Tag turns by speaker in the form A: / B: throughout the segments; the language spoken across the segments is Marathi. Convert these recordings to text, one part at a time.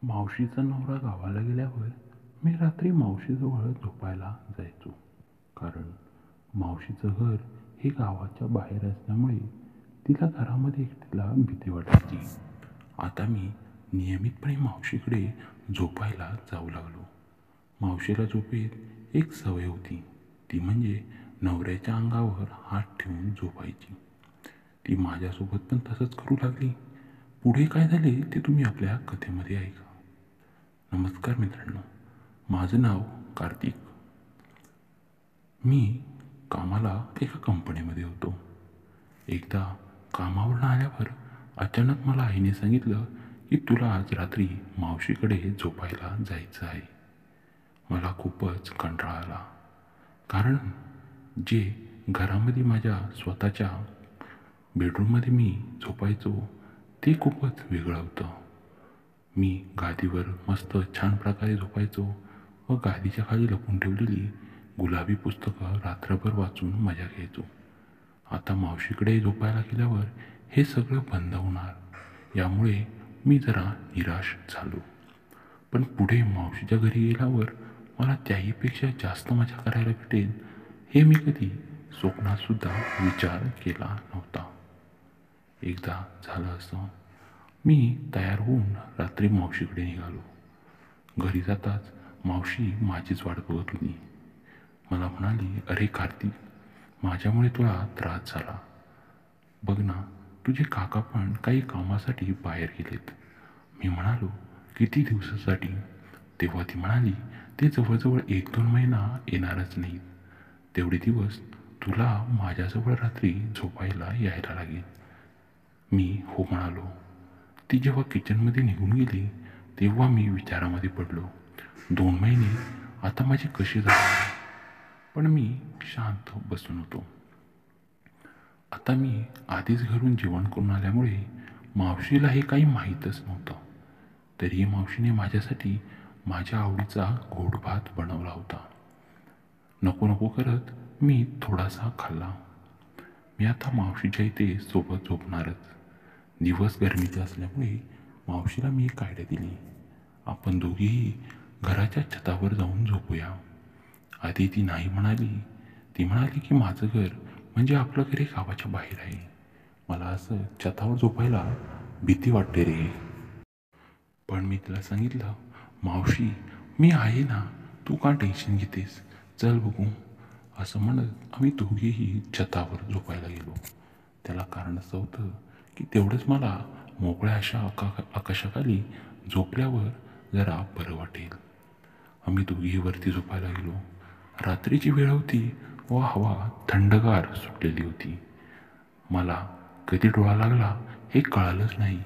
A: मावशीचा नवरा गावाला गेल्यावर मी रात्री मावशीजवळ झोपायला जायचो. कारण मावशीचं घर हे गावाच्या बाहेर असल्यामुळे तिला घरामध्ये एकटीला भीती वाटायची. आता मी नियमितपणे मावशीकडे झोपायला जाऊ लागलो. मावशीला झोपेत एक सवय होती, ती म्हणजे नवऱ्याच्या अंगावर हात ठेवून झोपायची. ती माझ्यासोबत पण तसंच करू लागली. पुढे काय झाले ते तुम्ही आपल्या कथेमध्ये ऐका. नमस्कार मित्रांनो, माझं नाव कार्तिक. मी कामाला एका कंपनीमध्ये होतो. एकदा कामावरून आल्यावर अचानक मला आईने सांगितलं की तुला आज रात्री मावशीकडे झोपायला जायचं आहे. मला खूपच कंटाळा आला, कारण जे घरामध्ये माझ्या स्वतःच्या बेडरूममध्ये मी झोपायचो ते खूपच वेगळं होतं. मी गादीवर मस्त छान प्रकारे झोपायचो व गादीच्या खाली लपून ठेवलेली गुलाबी पुस्तकं रात्रभर वाचून मजा घ्यायचो. आता मावशीकडे झोपायला गेल्यावर हे सगळं बंद होणार, यामुळे मी जरा निराश झालो. पण पुढे मावशीच्या घरी गेल्यावर मला त्याहीपेक्षा जास्त मजा करायला भेटेल हे मी कधी स्वप्नातसुद्धा विचार केला नव्हता. एकदा झालं असं, मी तयार होऊन रात्री मावशीकडे निघालो. घरी जाताच मावशी माझीच वाट बघत होती. मला म्हणाली, अरे कार्तिक, माझ्यामुळे तुला त्रास झाला. बघ ना, तुझे काका पण काही कामासाठी बाहेर गेलेत. मी म्हणालो, किती दिवसासाठी? तेव्हा ती म्हणाली, ते जवळजवळ 1-2 महिना येणारच नाहीत. तेवढे दिवस तुला माझ्याजवळ रात्री झोपायला यायला लागेल. मी हो म्हणालो. ती जेव्हा किचनमध्ये निघून गेली तेव्हा मी विचारामध्ये पडलो. 2 महिने आता माझे कसे जाणार? पण मी शांत बसून होतो. आता मी आधीच घरून जेवण करून आल्यामुळे मावशीला हे काही माहीतच नव्हतं. तरीही मावशीने माझ्यासाठी माझ्या आवडीचा गोड भात बनवला होता. नको नको करत मी थोडासा खाल्ला. मी आता मावशीच्या इथे सोबत झोपणारच. दिवस गरमीचे असल्यामुळे मावशीला मी एक आयडिया दिली. आपण दोघेही घराच्या छतावर जाऊन झोपूया. आधी ती नाही म्हणाली. ती म्हणाली की माझं घर म्हणजे आपलं घर हे गावाच्या बाहेर आहे. मला असं छतावर झोपायला भीती वाटते रे. पण मी तिला सांगितलं, मावशी मी आहे ना, तू का टेन्शन घेतेस, चल बघू. असं म्हणत आम्ही दोघेही छतावर झोपायला गेलो. त्याला कारण असं होतं की तेवढंच मला मोकळ्या अशा आकाशाखाली झोपल्यावर जरा बरं वाटेल. आम्ही दोघेही वरती झोपायला गेलो. रात्रीची वेळ होती व हवा थंडगार सुटलेली होती. मला कधी डोळा लागला हे कळालंच नाही.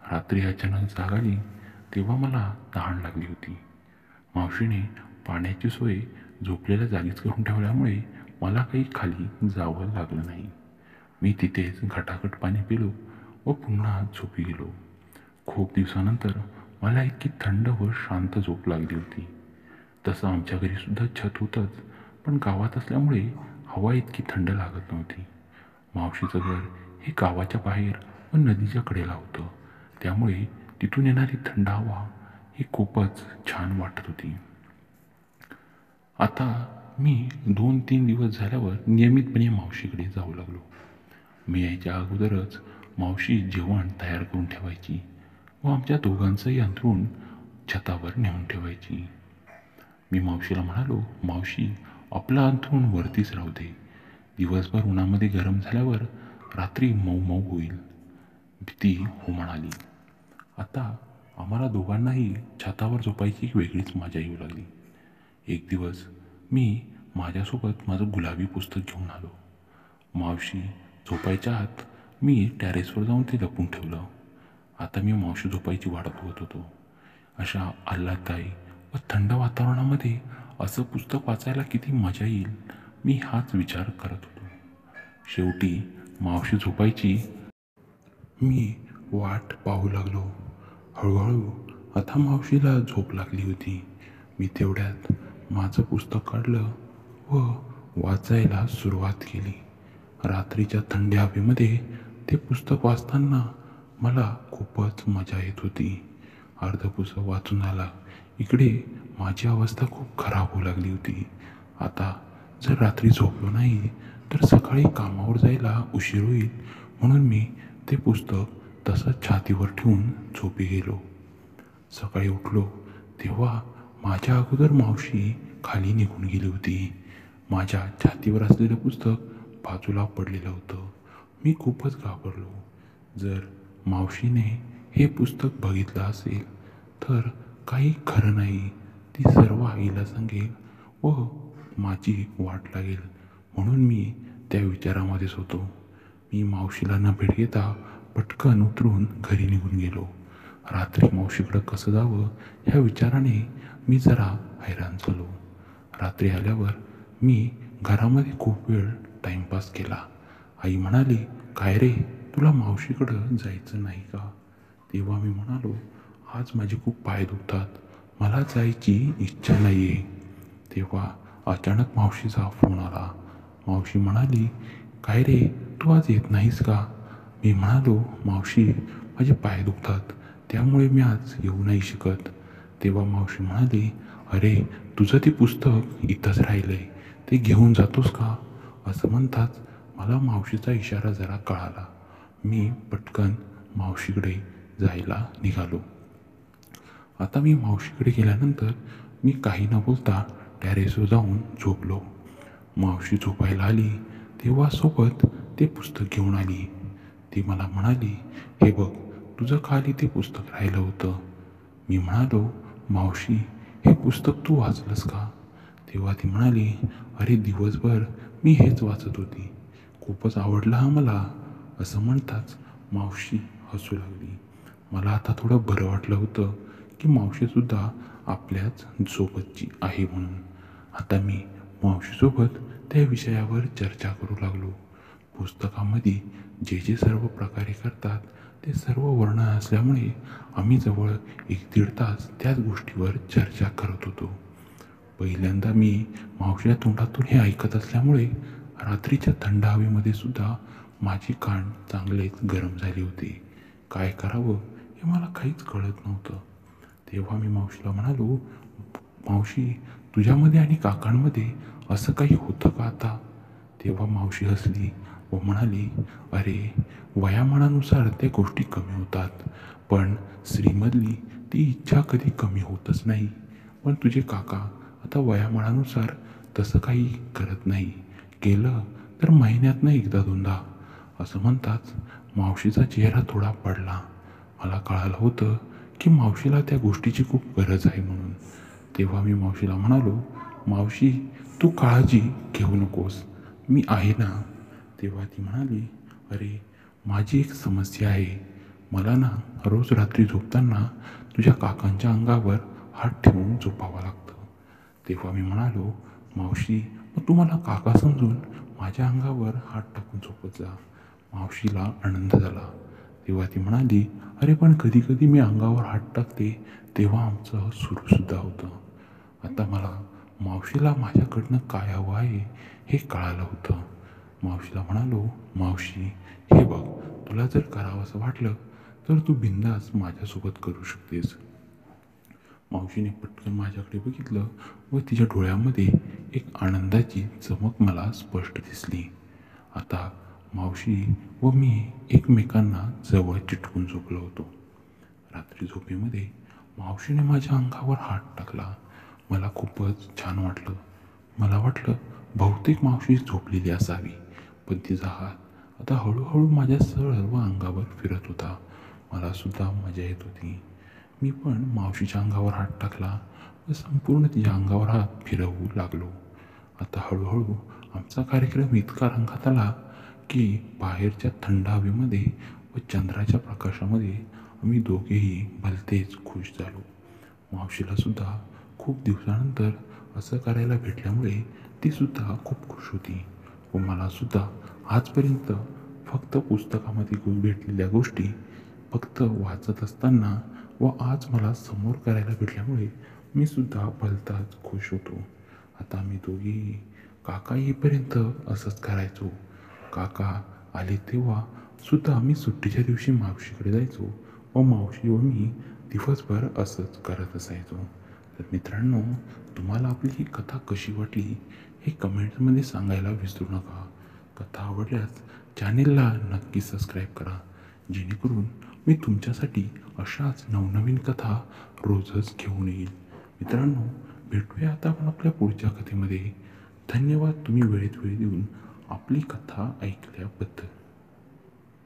A: रात्री अचानक जाग आली तेव्हा मला तहान लागली होती. मावशीने पाण्याची सोय झोपलेल्या जागीच करून ठेवल्यामुळे मला काही खाली जावं लागलं नाही. मी तिथेच घटाघट पाणी पिलो व पुन्हा झोपी गेलो. खूप दिवसानंतर मला इतकी थंड व शांत झोप लागली होती. तसं आमच्या घरीसुद्धा छत होतंच, पण गावात असल्यामुळे हवा इतकी थंड लागत नव्हती. मावशीचं घर हे गावाच्या बाहेर व नदीच्या कडेला होतं, त्यामुळे तिथून येणारी थंड हवा ही खूपच छान वाटत होती. आता मी 2-3 दिवस झाल्यावर नियमितपणे मावशीकडे जाऊ लागलो. मी यायच्या अगोदरच मावशी जेवण तयार करून ठेवायची व आमच्या दोघांचंही अंथरूण छतावर नेऊन ठेवायची. मी मावशीला म्हणालो, मावशी आपलं अंथरूण वरतीच राहू दे. दिवसभर उन्हामध्ये गरम झाल्यावर रात्री मऊ मऊ होईल. ती हो म्हणाली. आता आम्हाला दोघांनाही छतावर झोपायची एक वेगळीच मजा येऊ लागली. एक दिवस मी माझ्यासोबत माझं गुलाबी पुस्तक घेऊन आलो. मावशी झोपायच्या आत मी टेरेसवर जाऊन ते लपून ठेवलं. आता मी मावशी झोपायची वाट बघत होतो. अशा आल्हाददायी व थंड वातावरणामध्ये असं पुस्तक वाचायला किती मजा येईल, मी हाच विचार करत होतो. शेवटी मावशी झोपायची मी वाट पाहू लागलो. हळूहळू आता मावशीला झोप लागली होती. मी तेवढ्यात माझं पुस्तक काढलं व वाचायला सुरुवात केली. रात्रीच्या थंड हवेमध्ये ते पुस्तक वाचताना मला खूपच मजा येत होती. अर्ध पुस्तक वाचून आला. इकडे माझी अवस्था खूप खराब होऊ लागली होती. आता जर रात्री झोपलो नाही तर सकाळी कामावर जायला उशीर होईल, म्हणून मी ते पुस्तक तसंच छातीवर ठेवून झोपी गेलो. सकाळी उठलो तेव्हा माझ्या अगोदर मावशी खाली निघून गेली होती. माझ्या छातीवर असलेलं पुस्तक बाजूला पडलेलं होतं. मी खूपच घाबरलो. जर मावशीने हे पुस्तक बघितलं असेल तर काही खरं नाही. ती सर्व आईला सांगेल व माझी वाट लागेल, म्हणून मी त्या विचारामध्येच होतो. मी मावशीला न भेट घेता पटकन उतरून घरी निघून गेलो. रात्री मावशीकडं कसं जावं ह्या विचाराने मी जरा हैराण झालो. रात्री आल्यावर मी घरामध्ये खूप वेळ टाईमपास केला. आई म्हणाली, काय रे, तुला मावशीकडं जायचं नाही का? तेव्हा मी म्हणालो, आज माझे खूप पाय दुखतात, मला जायची इच्छा नाही आहे. तेव्हा अचानक मावशीचा फोन आला. मावशी म्हणाली, काय रे, तू आज येत नाहीस का? मी म्हणालो, मावशी माझे पाय दुखतात, त्यामुळे मी आज येऊ नाही शकत. तेव्हा मावशी म्हणाली, अरे तुझं ते पुस्तक इथंच राहिलंय, ते घेऊन जातोस का? असं म्हणताच मला मावशीचा इशारा जरा कळाला. मी पटकन मावशीकडे जायला निघालो. आता मी मावशीकडे गेल्यानंतर मी काही न बोलता टेरेसवर जाऊन झोपलो. मावशी झोपायला आली तेव्हा सोबत ते पुस्तक घेऊन आली. ती मला म्हणाली, हे बघ, तुझं खाली ते पुस्तक राहिलं होतं. मी म्हणालो, मावशी हे पुस्तक तू वाचलंस का? तेव्हा ती म्हणाली, अरे दिवसभर मी हेच वाचत होती, खूपच आवडलं हा मला. असं म्हणताच मावशी हसू लागली. मला आता थोडं बरं वाटलं होतं की मावशीसुद्धा आपल्याच सोबतची आहे म्हणून. आता मी मावशीसोबत त्या विषयावर चर्चा करू लागलो. पुस्तकामध्ये जे जे सर्व प्रकारे करतात ते सर्व वर्णन असल्यामुळे आम्ही जवळ 1-1.5 तास त्याच गोष्टीवर चर्चा करत होतो. पहिल्यांदा मी मावशीच्या तोंडातून हे ऐकत असल्यामुळे रात्रीच्या थंड हवेमध्ये सुद्धा माझी कान चांगलेच गरम झाले होते. काय करावं हे मला काहीच कळत नव्हतं. तेव्हा मी मावशीला म्हणालो, मावशी तुझ्यामध्ये आणि काकांमध्ये असं काही होतं का आता? तेव्हा मावशी हसली व म्हणाली, अरे वयामानानुसार त्या गोष्टी कमी होतात, पण स्त्रीमधली ती इच्छा कधी कमी होतच नाही. पण तुझे काका आता वयामानानुसार तसं काही करत नाही, केलं तर महिन्यातनं 1-2दा. असं म्हणताच मावशीचा चेहरा थोडा पडला. मला कळालं होतं की मावशीला त्या गोष्टीची खूप गरज आहे म्हणून. तेव्हा मी मावशीला म्हणालो, मावशी तू काळजी घेऊ नकोस, मी आहे ना. तेव्हा ती म्हणाली, अरे माझी एक समस्या आहे, मला ना रोज रात्री झोपताना तुझ्या काकांच्या अंगावर हात ठेवून झोपावं लागतं. तेव्हा मी म्हणालो, मावशी मग तू मला काका समजून माझ्या अंगावर हात टाकून झोपत जा. मावशीला आनंद झाला. तेव्हा ती म्हणाली, अरे पण कधी कधी मी अंगावर हात टाकते तेव्हा आमचं सुरूसुद्धा होतं. आता मला मावशीला माझ्याकडनं काय हवं आहे हे कळालं होतं. मावशीला म्हणालो, मावशी हे बघ, तुला जर करावंसं वाटलं तर तू बिंदास माझ्यासोबत करू शकतेस. मावशीने पटकन माझ्याकडे बघितलं व तिच्या डोळ्यामध्ये एक आनंदाची चमक मला स्पष्ट दिसली. आता मावशी व मी एकमेकांना जवळ चिटकून झोपलो होतो. रात्री झोपेमध्ये मावशीने माझ्या अंगावर हात टाकला. मला खूपच छान वाटलं. मला वाटलं बहुतेक मावशी झोपलेली असावी, पण तिचा हात आता हळूहळू माझ्या सर्व अंगावर फिरत होता. मला सुद्धा मजा येत होती. मी पण मावशीच्या अंगावर हात टाकला व संपूर्ण तिच्या अंगावर हात फिरवू लागलो. आता हळूहळू आमचा कार्यक्रम इतका रंगात आला की बाहेरच्या थंड हवेमध्ये व चंद्राच्या प्रकाशामध्ये आम्ही दोघेही भलतेच खुश झालो. मावशीला सुद्धा खूप दिवसानंतर असं करायला भेटल्यामुळे ती सुद्धा खूप खुश होती व मला सुद्धा आजपर्यंत फक्त पुस्तकामध्ये भेटलेल्या गोष्टी फक्त वाचत असताना व आज मला समोर करायला भेटल्यामुळे मी सुद्धा भलताच खुश होतो. आता आम्ही दोघेही काका येईपर्यंत असंच करायचो. काका आले तेव्हा सुद्धा आम्ही सुट्टीच्या दिवशी मावशीकडे जायचो व मावशी व मी दिवसभर असंच करत असायचो. तर मित्रांनो, तुम्हाला आपली ही कथा कशी वाटली हे कमेंट्समध्ये सांगायला विसरू नका. कथा आवडल्यास चॅनेलला नक्की सबस्क्राईब करा, जेणेकरून मी तुमच्यासाठी अशाच नवनवीन कथा रोजच घेऊन येईल. मित्रांनो, भेटूया आता आपण आपल्या पुढच्या कथेमध्ये. धन्यवाद तुम्ही वेळेत वेळ देऊन आपली कथा ऐकल्याबद्दल.